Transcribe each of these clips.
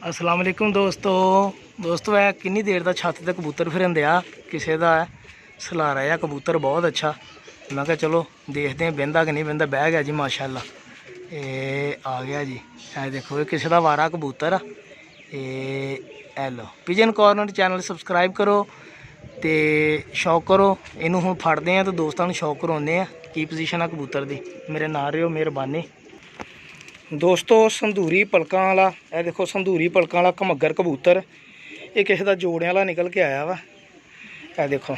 अस्सलाम वालेकुम दोस्तों है किन्नी देर का छत ते कबूतर फिरन दिया किसी का है सलारा है कबूतर बहुत अच्छा। मैं क्या चलो देखते हैं बहता कि नहीं बहता। बह गया जी माशाल्लाह। ये आ गया जी। है देखो ये किसी का वारा कबूतर ए लो पिजन कॉर्नर चैनल सबसक्राइब करो तो शौक करो। इनू हम फड़ते हैं तो दोस्तों शौक करवाने की पोजीशन है कबूतर की। मेरे नाल रहो मेहरबानी दोस्तों। संधूरी पलकों वाला यह देखो संधूरी पलकों वाला घमगर कबूतर ये किसी का जोड़े वाला निकल के आया वा। यह देखो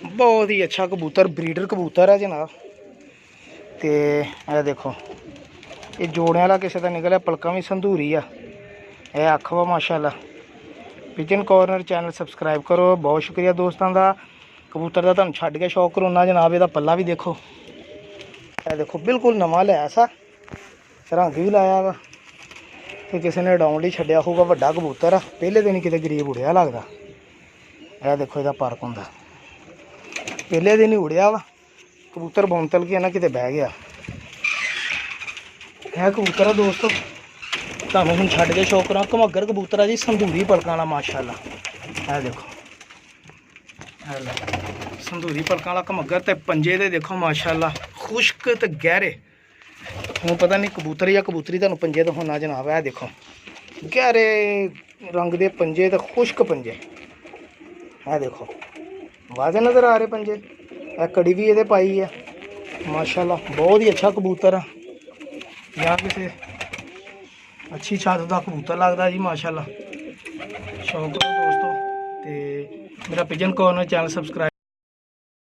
बहुत ही अच्छा कबूतर ब्रीडर कबूतर है जनाब। तो यह देखो ये जोड़े वाला किसी का निकलिया पलकों भी संधूरी आ। यह अख वा माशाल्लाह। पिजन कॉर्नर चैनल सबसक्राइब करो। बहुत शुक्रिया दोस्तों का। कबूतर का तुहानू छड्ड के शौक कराना जनाब। यदा पल्ला भी देखो यह देखो बिल्कुल नवा लिया सा रंग भी लाया वा। तो किसी ने उड़ाउण लई छड्डिया होगा। वड्डा कबूतर आ पहले दिन ही किते गरीब उड़िया लगदा। यह देखो यदा फर्क हुंदा पहले दिन ही उड़िया वा कबूतर बौंतल के ना किते बह गया। यह कबूतर है दोस्तों तुहानू हुण छड्ड के शौक करा। घमगर कबूतर है जी संधूरी पलकों वाला माशाल्लाह। यह देखो संधूरी पलकों वाला घमगर ते पंजे दे देखो माशाल्लाह खुश्क ते गहरे। हूँ पता नहीं कबूतर या कबूतरी तुहानू पंजे तो होना जनाब। है देखो गहरे रंग दे पंजे तो खुश्क पंजे। है देखो वाजे नज़र आ रहे पंजे। कड़ी भी ये पाई है माशाल्लाह। बहुत ही अच्छा कबूतर है या किसी अच्छी छत का कबूतर लगता जी माशाल्लाह। शौक करो दोस्तों। तो मेरा पिजन कॉर्नर चैनल सबसक्राइब